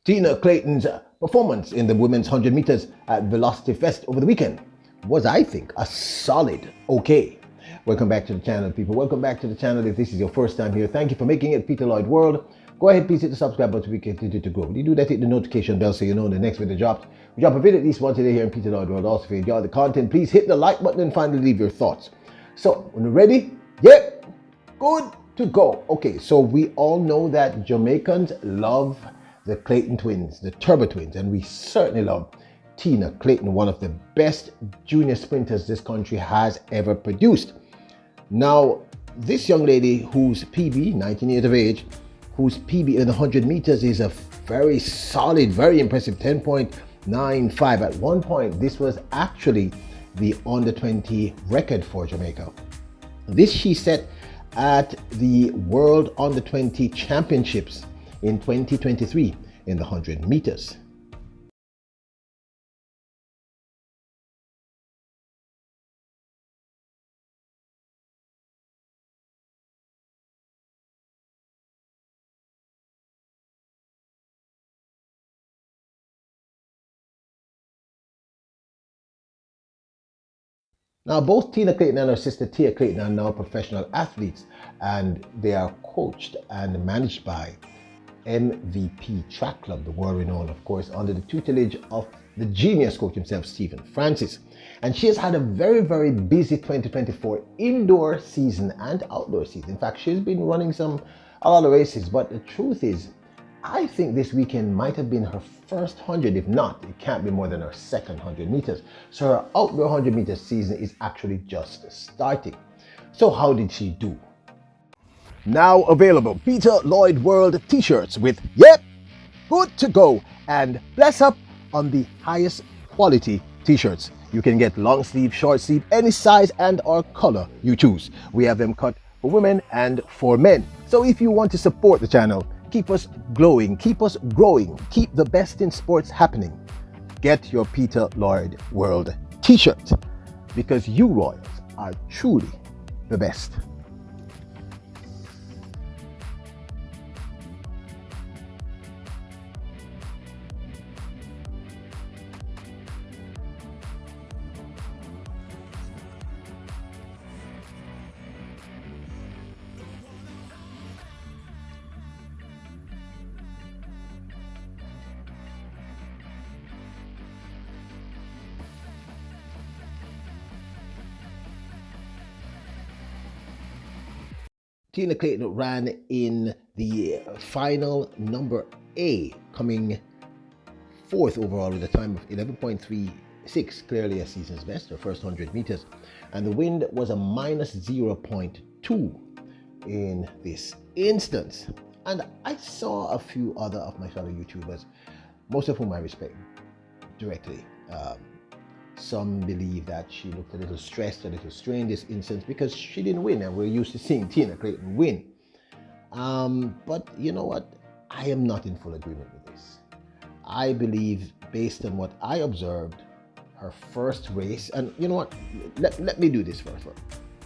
Tina Clayton's performance in the women's 100 meters at Velocity Fest over the weekend was, I think, a solid okay. Welcome back to the channel, people. Welcome back to the channel. If this is your first time here, thank you for making it Peter Lloyd World. Go ahead, please hit the subscribe button so we can continue to grow. When you do that, hit the notification bell so you know when the next video drops. We drop a video at least once a day here in Peter Lloyd World. Also, if you enjoy the content, please hit the like button and finally leave your thoughts. So, when you're ready, yep, good to go. Okay, so we all know that Jamaicans love the Clayton twins, the Turbo twins, and we certainly love Tina Clayton, one of the best junior sprinters this country has ever produced. Now, this young lady whose PB, 19 years of age, whose PB in the 100 meters is a very solid, very impressive 10.95. At one point, this was actually the under 20 record for Jamaica. This she set at the World Under 20 Championships in 2023 in the 100 meters. Now, both Tina Clayton and her sister Tia Clayton are now professional athletes, and they are coached and managed by MVP Track Club, the world renowned, of course, under the tutelage of the genius coach himself, Stephen Francis. And she has had a very, very busy 2024 indoor season and outdoor season. In fact, she's been running a lot of races, but the truth is, I think this weekend might have been her first 100. If not, it can't be more than her second 100 meters. So her outdoor 100 meter season is actually just starting. So how did she do? Now available, Peter Lloyd World t-shirts with "Yep, good to go" and "Bless up" on the highest quality t-shirts. You can get long sleeve, short sleeve, any size and or color you choose. We have them cut for women and for men. So if you want to support the channel, keep us glowing, keep us growing, keep the best in sports happening, get your Peter Lloyd World t-shirt, because you Royals are truly the best. Tina Clayton ran in the final number A, coming fourth overall with a time of 11.36, clearly a season's best, her first 100 meters. And the wind was a minus 0.2 in this instance. And I saw a few other of my fellow YouTubers, most of whom I respect directly. Some believe that she looked a little stressed, a little strained this instance because she didn't win, and we're used to seeing Tina Clayton win. But you know what? I am not in full agreement with this. I believe, based on what I observed, her first race, and you know what? Let me do this first.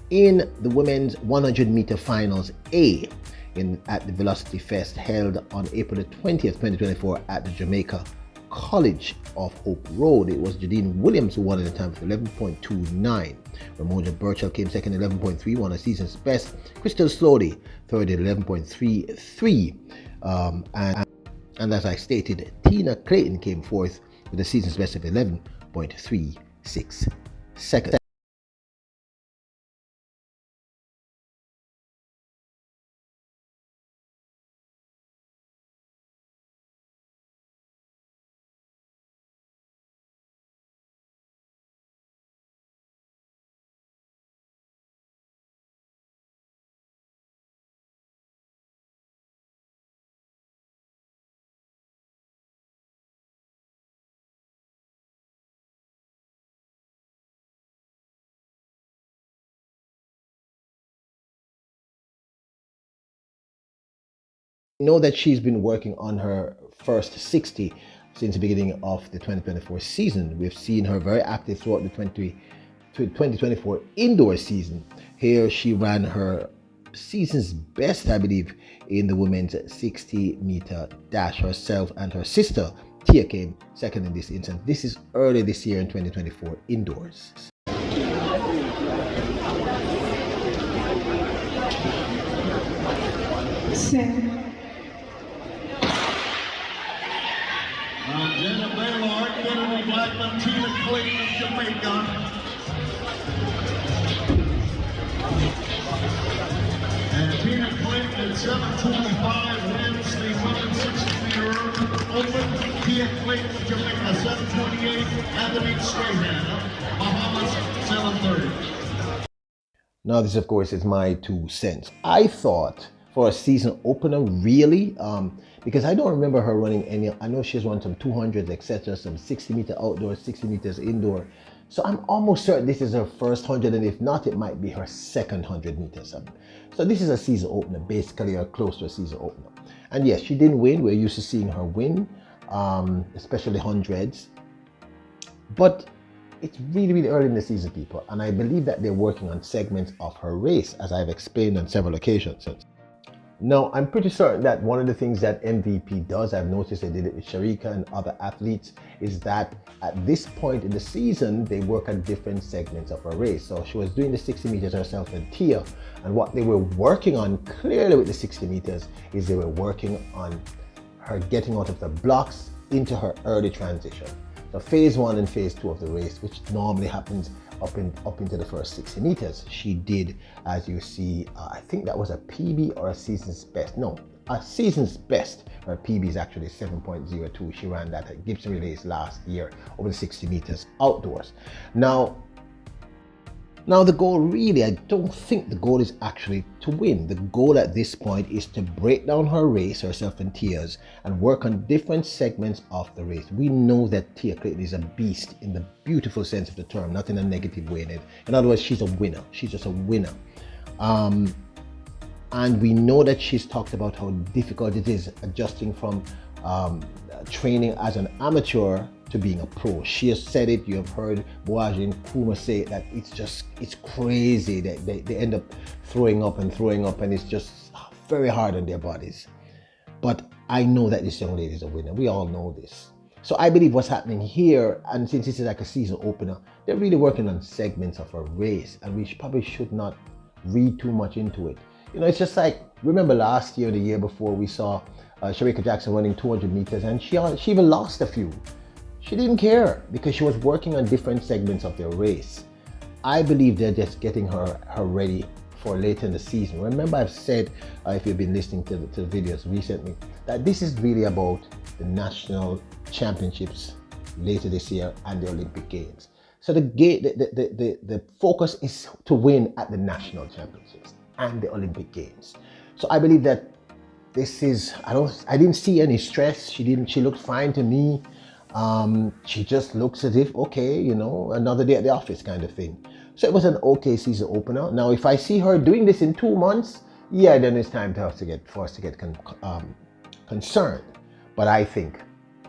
In the women's 100 meter finals A at the Velocity Fest held on April the 20th, 2024 at the Jamaica College of Hope Road, it was Jadine Williams who won at the time of 11.29. Ramoja Burchell came second, 11.31, a season's best. Crystal Slowly third at 11.33. And as I stated, Tina Clayton came fourth with a season's best of 11.36 seconds. Know that she's been working on her first 60 since the beginning of the 2024 season. We've seen her very active throughout the 2024 indoor season. Here she ran her season's best, I believe, in the women's 60-meter dash. Herself and her sister Tia came second in this instance. This is early this year in 2024 indoors. Jenna Baylor, Kennedy Blackman, Tina Clayton of Jamaica. And Tina Clayton at 7:25 wins the women's 60-meter open. Tia Clayton of Jamaica 7:28. Anthony Strahan, Bahamas 7:30. Now this, of course, is my 2 cents. I thought for a season opener, really, because I don't remember her running any. I know she's run some 200s, etc., some 60-meter outdoor, 60 meters indoor. So I'm almost certain this is her first 100, and if not, it might be her second 100 meters. So this is a season opener, basically, or close to a season opener. And yes, she didn't win. We're used to seeing her win, especially hundreds. But it's really, really early in the season, people, and I believe that they're working on segments of her race, as I've explained on several occasions. Now, I'm pretty certain that one of the things that MVP does, I've noticed they did it with Sharika and other athletes, is that at this point in the season, they work on different segments of her race. So she was doing the 60 meters herself and Tia, and what they were working on clearly with the 60 meters is they were working on her getting out of the blocks into her early transition. So phase 1 and phase 2 of the race, which normally happens up into the first 60 meters. She did, as you see, I think that was a PB or a season's best. No, a season's best. Her PB is actually 7.02. She ran that at Gibson Relays last year over the 60 meters outdoors. Now the goal really, I don't think the goal is actually to win. The goal at this point is to break down her race, herself and Tia's, and work on different segments of the race. We know that Tia Clayton is a beast in the beautiful sense of the term, not in a negative way. In other words, she's a winner. She's just a winner. And we know that she's talked about how difficult it is adjusting from training as an amateur to being a pro. She has said it. You have heard Boaji and Kuma say it, that it's crazy that they end up throwing up, and it's just very hard on their bodies. But I know that this young lady is a winner. We all know this. So I believe what's happening here, and since this is like a season opener, they're really working on segments of a race, and we probably should not read too much into it. You know, it's just like, remember last year, the year before, we saw Sharika Jackson running 200 meters, and she even lost a few. She didn't care because she was working on different segments of their race. I believe they're just getting her ready for later in the season. Remember, I've said, if you've been listening to the videos recently, that this is really about the national championships later this year and the Olympic Games. So the focus is to win at the national championships and the Olympic Games. So I believe that this is, I didn't see any stress. She looked fine to me. She just looks as if, okay, you know, another day at the office kind of thing. So it was an okay season opener. Now, if I see her doing this in 2 months, yeah, then it's time for us to get concerned. But I think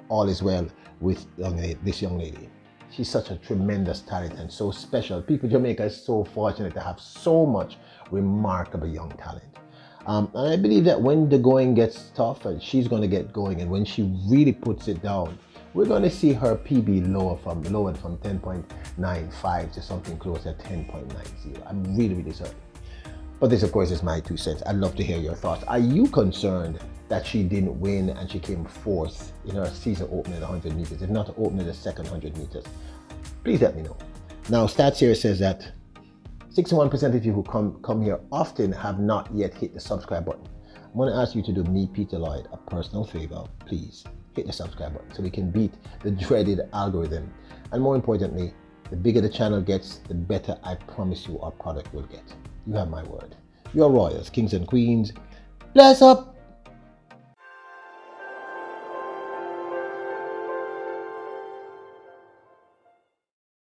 all is well with this young lady. She's such a tremendous talent and so special. People in Jamaica is so fortunate to have so much remarkable young talent. And I believe that when the going gets tough, she's going to get going, and when she really puts it down, we're going to see her PB lowered from 10.95 to something closer to 10.90. I'm really, really certain. But this, of course, is my 2 cents. I'd love to hear your thoughts. Are you concerned that she didn't win and she came 4th in her season opener at 100 meters, if not opening the second 100 meters? Please let me know. Now, Stats here says that 61% of you who come here often have not yet hit the subscribe button. I'm going to ask you to do me, Peter Lloyd, a personal favor. Please hit the subscribe button so we can beat the dreaded algorithm. And more importantly, the bigger the channel gets, the better I promise you our product will get. You have my word. You're royals, kings and queens. Bless up!